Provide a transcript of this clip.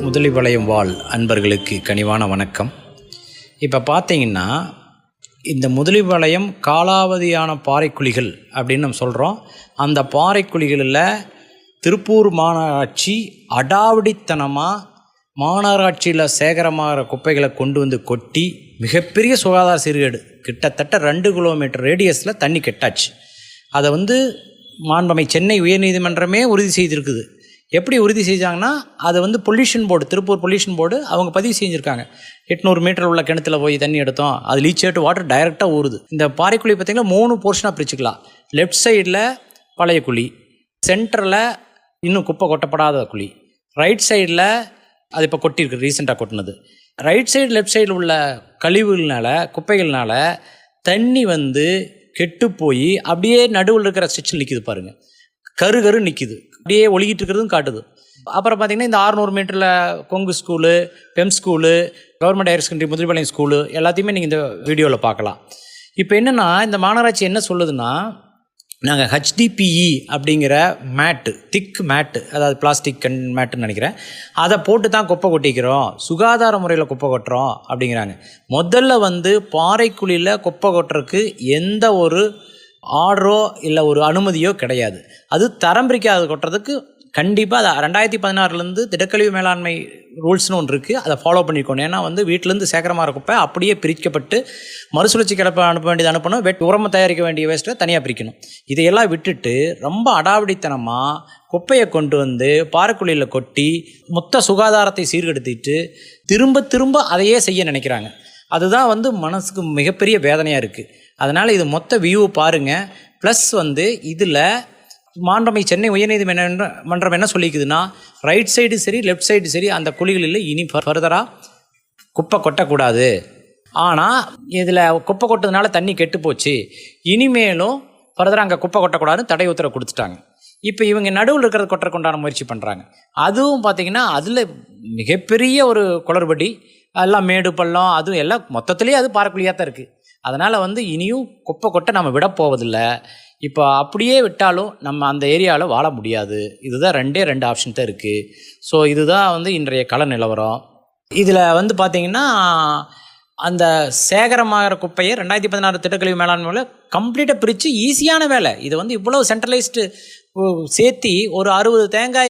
முதலிபாளையம் வாழ் அன்பர்களுக்கு கனிவான வணக்கம். இப்போ பார்த்தீங்கன்னா, இந்த முதலிபாளையம் காலாவதியான பாறைக்குழிகள் அப்படின்னு நம்ம சொல்கிறோம். அந்த பாறைக்குழிகளில் திருப்பூர் மாநகராட்சி அடாவடித்தனமாக மாநகராட்சியில் சேகரமாகிற குப்பைகளை கொண்டு வந்து கொட்டி மிகப்பெரிய சுகாதார சீர்கேடு, கிட்டத்தட்ட 2 கிலோமீட்டர் ரேடியஸில் தண்ணி கெட்டாச்சு. அதை மாண்பமை சென்னை உயர்நீதிமன்றமே உறுதி செய்திருக்குது. எப்படி உறுதி செஞ்சாங்கன்னா, அதை pollution board, Tiruppur pollution board அவங்க பதிவு செஞ்சுருக்காங்க. 800 மீட்டர் உள்ள கிணத்துல போய் தண்ணி எடுத்தோம், அது லீச்சேட்டு வாட்டர் டைரெக்டாக ஊறுது. இந்த பாறைக்குழி பார்த்திங்கன்னா 3 போர்ஷனாக பிரிச்சுக்கலாம். லெஃப்ட் சைடில் பழைய குழி, சென்டரில் இன்னும் குப்பை கொட்டப்படாத குழி, ரைட் சைடில் அது இப்போ கொட்டியிருக்கு, ரீசெண்டாக கொட்டினது. ரைட் சைடு லெஃப்ட் சைடில் உள்ள கழிவுகள்னால, குப்பைகள்னால தண்ணி கெட்டு போய் அப்படியே நடுவில் இருக்கிற ஸ்ட்ரெச்சில் நிற்கிது பாருங்கள், கரு நிற்கிது, அப்படியே ஒழுகிட்டு இருக்கிறதும் காட்டுது. அப்புறம் பார்த்திங்கன்னா, இந்த 600 மீட்டரில் கொங்கு ஸ்கூலு, பெம் school, government higher secondary Muthalipalayam school எல்லாத்தையுமே நீங்கள் இந்த வீடியோவில் பார்க்கலாம். இப்போ என்னென்னா, இந்த மாநகராட்சி என்ன சொல்லுதுன்னா, நாங்கள் HDPE அப்படிங்கிற மேட்டு, திக் மேட்டு, அதாவது பிளாஸ்டிக் மேட்டுன்னு நினைக்கிறேன், அதை போட்டு தான் குப்பை கொட்டிக்கிறோம், சுகாதார முறையில் குப்பை கொட்டுறோம் அப்படிங்கிறாங்க. முதல்ல பாறைக்குழியில் குப்பை கொட்டுறதுக்கு எந்த ஒரு ஆர்டரோ இல்லை ஒரு அனுமதியோ கிடையாது. அது தரம் பிரிக்காத கொட்டுறதுக்கு கண்டிப்பாக அதை 2016 திடக்கழிவு மேலாண்மை ரூல்ஸ்னு ஒன்று இருக்குது, அதை ஃபாலோ பண்ணிக்கணும். ஏன்னா வீட்டிலேருந்து சேகரமாக குப்பை அப்படியே பிரிக்கப்பட்டு மறுசுழற்சி கிடப்ப அனுப்ப வேண்டியது அனுப்பணும், உரமாக தயாரிக்க வேண்டிய வேஸ்ட்டை தனியாக பிரிக்கணும். இதையெல்லாம் விட்டுட்டு ரொம்ப அடாவடித்தனமாக குப்பையை கொண்டு பாறைக்குழியில் கொட்டி மொத்த சுகாதாரத்தை சீர்கெடுத்திட்டு திரும்ப அதையே செய்ய நினைக்கிறாங்க. அதுதான் மனசுக்கு மிகப்பெரிய வேதனையாக இருக்குது. அதனால் இது மொத்த வியூ பாருங்கள். ப்ளஸ் இதில் மாண்பமை சென்னை உயர்நீதிமன்றம் என்ன சொல்லிக்குதுன்னா, ரைட் சைடு சரி லெஃப்ட் சைடு சரி அந்த குழிகளில் இனி ஃபர்தராக குப்பை கொட்டக்கூடாது. ஆனால் இதில் குப்பை கொட்டதுனால தண்ணி கெட்டு போச்சு, இனிமேலும் ஃபர்தராக அங்கே குப்பை கொட்டக்கூடாதுன்னு தடை உத்தரவு கொடுத்துட்டாங்க. இப்போ இவங்க நடுவில் இருக்கிறத கொட்டுறதுக்குண்டான முயற்சி பண்ணுறாங்க. அதுவும் பார்த்திங்கன்னா, அதில் மிகப்பெரிய ஒரு குளறுபடி, எல்லாம் மேடு பள்ளம், அதுவும் எல்லாம் மொத்தத்துலேயே அது பாறைக்குழியாக தான் இருக்குது. அதனால் இனியும் குப்பை கொட்டை நம்ம விட போவதில்லை. இப்போ அப்படியே விட்டாலும் நம்ம அந்த ஏரியாவில் வாழ முடியாது. இதுதான் 2 ஆப்ஷன் தான் இருக்குது. ஸோ இதுதான் இன்றைய கள நிலவரம். இதில் பார்த்திங்கன்னா, அந்த சேகரமாகிற குப்பையை 2016 திட்டக்கழிவு மேலாண்மையில் கம்ப்ளீட்டாக பிரித்து ஈஸியான வேலை. இது இவ்வளோ சென்ட்ரலைஸ்டு சேர்த்தி ஒரு 60 தேங்காய்